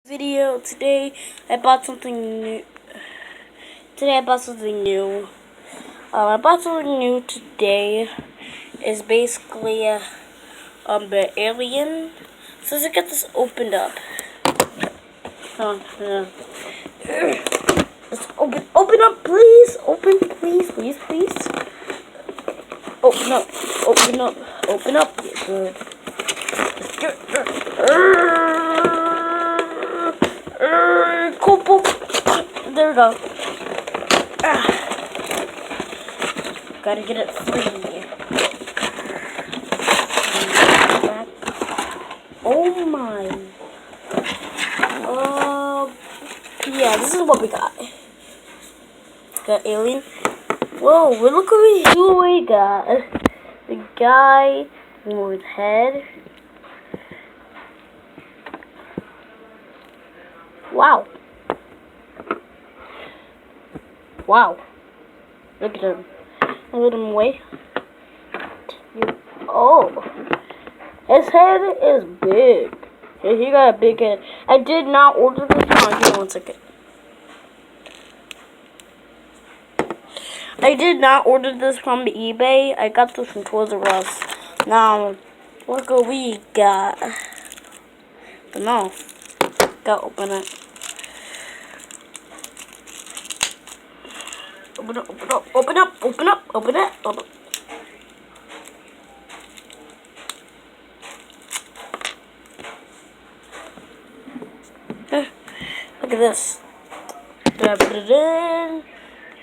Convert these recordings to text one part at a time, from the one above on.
Video today. I bought something new. Today I bought something new. I bought something new today. Is basically the alien. So let's get this opened up. Yeah. Let's open up, please. Open, please. Open up, open up. Good. Cool. There we go. Gotta get it free. Oh my. Yeah, this is what we got. Got alien. Whoa, look who we got. The guy with head. Wow. Look at him. I let him away. Oh. His head is big. He got a big head. I did not order this. Hold on, give me 1 second. I did not order this from eBay. I got this from Toys R Us. Now, look what we got. But no. Gotta open it. Open it. Look at this. Put it in.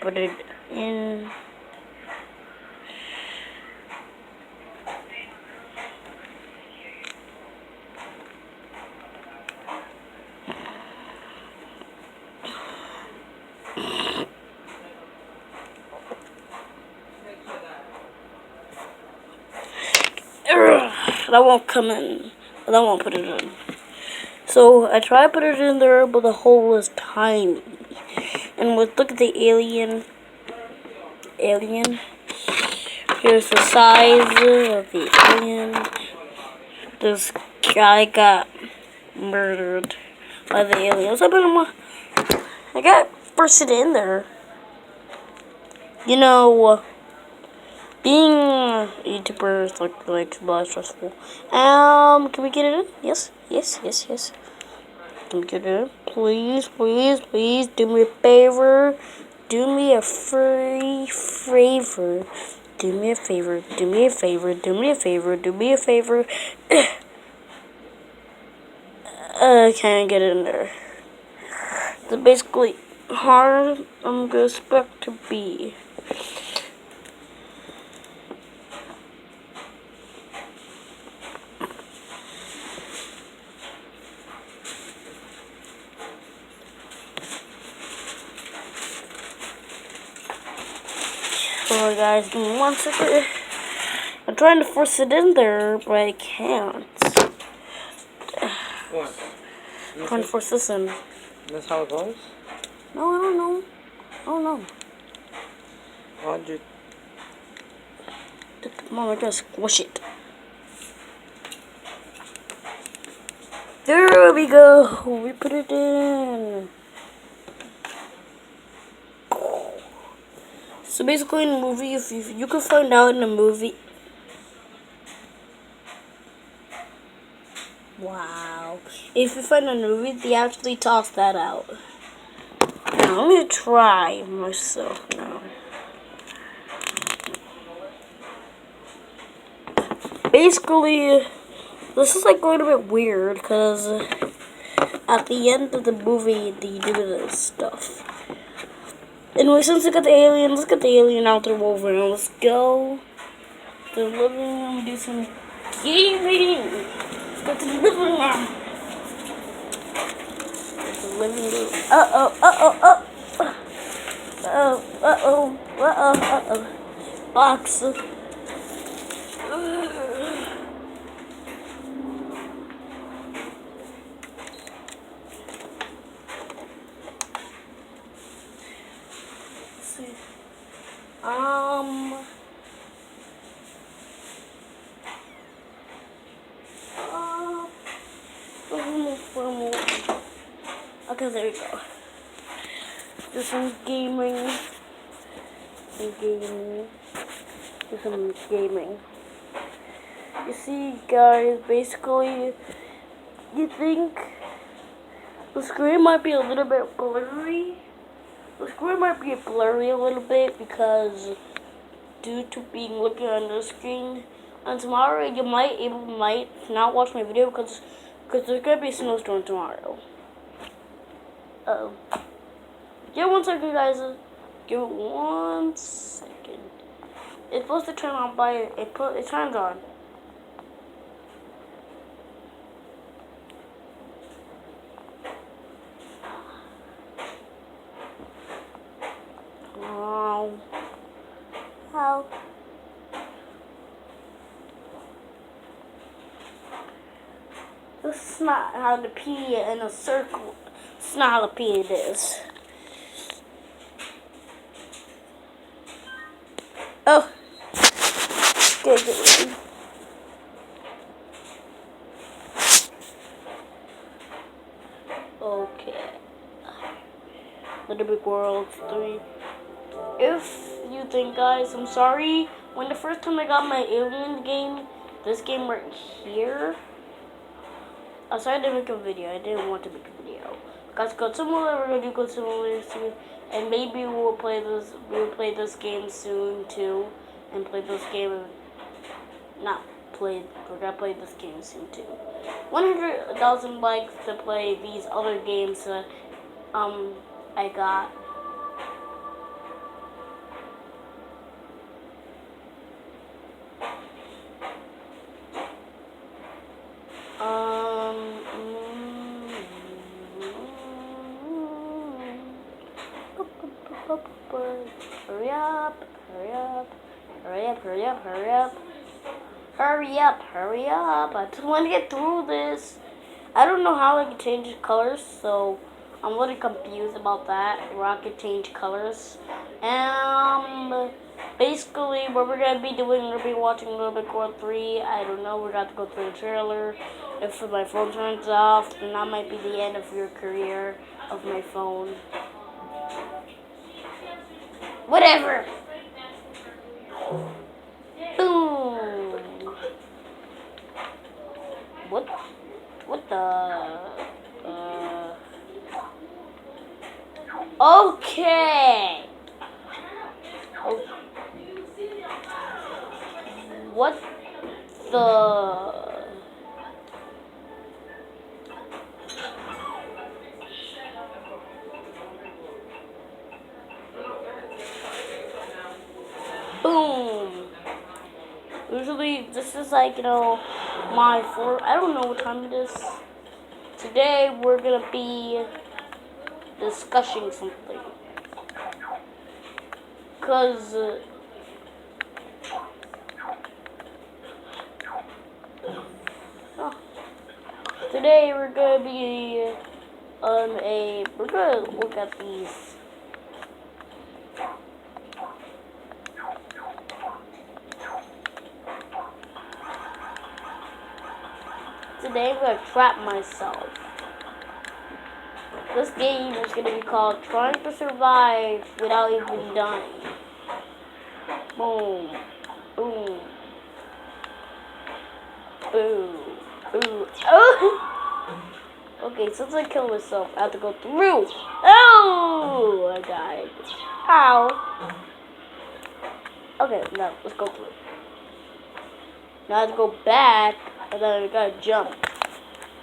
Put it in. That won't come in. That won't put it in. So I tried to put it in there, but the hole is tiny. And look at the alien. Here's the size of the alien. This guy got murdered by the aliens. I got forced it in there. You know, being a YouTuber is like a lot stressful. Can we get it in? Yes. Can we get it in? Please. Do me a favor. Do me a free favor. Do me a favor. Can't get it in there. It's basically hard. I'm gonna expect to be. Sorry guys, give me 1 second. I'm trying to force it in there, but I can't. What? I'm trying to force this in. That's how it goes? No, I don't know. Why'd you... Come on, we're gonna squish it. There we go. We put it in. So basically in the movie, if you can find out in the movie. Wow. If you find in the movie, they actually toss that out. Now, let me try myself now. Basically, this is like going a bit weird because at the end of the movie, they do this stuff. Anyway, since we got the alien, let's get the alien out there over and let's go to the living room, do some gaming. Let's go to the living room. Uh-oh. Box. Okay, there we go. There's some gaming. There's some gaming. You see, guys, basically, you think the screen might be a little bit blurry. The screen might be blurry a little bit because due to being looking on the screen. And tomorrow you might not watch my video because there's gonna be a snowstorm tomorrow. Give 1 second, guys. Give it 1 second. It's supposed to turn on by it turns on. Oh, how? This is not how to pee in a circle. It's not how to pee it is. Oh. Good, good. Okay. Little Big World 3. If you think, guys, I'm sorry. When the first time I got my Alien game, this game right here, I decided to make a video. I didn't want to make a video. Guys, Goat Simulator, we're gonna do Goat Simulator soon, and maybe we'll play this game soon too, and play this game. We're gonna play this game soon too. 100,000 likes to play these other games that I got. Hurry up, hurry up, hurry up, hurry up, hurry up. Hurry up, hurry up. I just want to get through this. I don't know how I can change colors, so I'm a little confused about that. Where I can change colors. Basically, what we're going to be doing, we're going to be watching Little Big World 3. I don't know, we're going to go through the trailer. If my phone turns off, then that might be the end of your career of my phone. Whatever. Boom. What the? Okay. Oh. What the? Boom. Usually this is like, my I don't know what time it is. Today we're gonna be discussing something. Cause today we're gonna be we're gonna look at these. Today I'm gonna trap myself. This game is gonna be called Trying to Survive Without Even Dying. Boom. Boom. Boom. Boom. Oh! Okay, since I killed myself, I have to go through. Oh! I died. Ow. Okay, now let's go through. Now I have to go back, and then I gotta jump.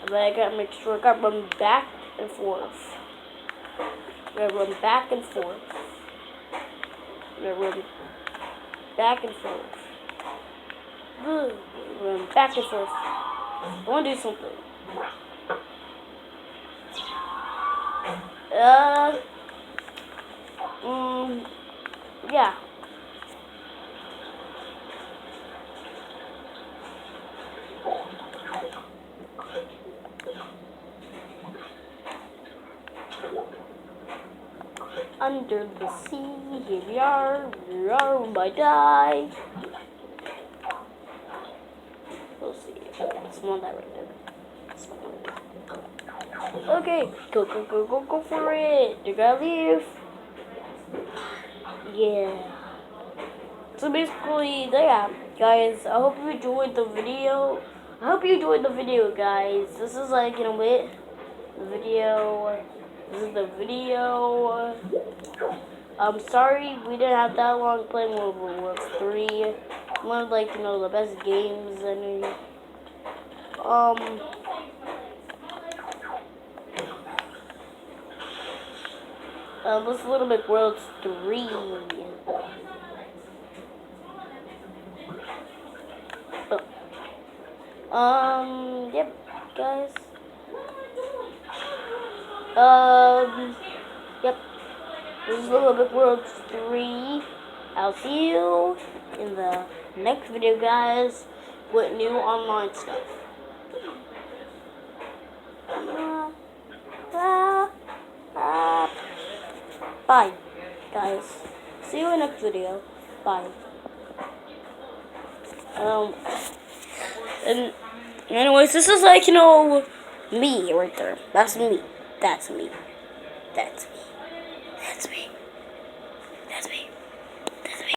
And then I gotta make sure I gotta run back and forth. I gotta run back and forth. I gotta run back and forth. Run back and forth. I wanna do something. Yeah. Under the sea, here we are, we might die. We'll see. It's not that right there. Okay, go for it. You gotta leave. Yeah. So basically, yeah, guys. I hope you enjoyed the video. Guys. This is like in a bit. The video. This is the video. I'm sorry we didn't have that long playing World War 3. One of like the best games and this Little Big World 3. Yep, guys. Yep. This is Little Big World 3. I'll see you in the next video, guys, with new online stuff. Bye, guys. See you in the next video. Bye. And anyways, this is like, me right there. That's me. That's me. That's me. That's me. That's me.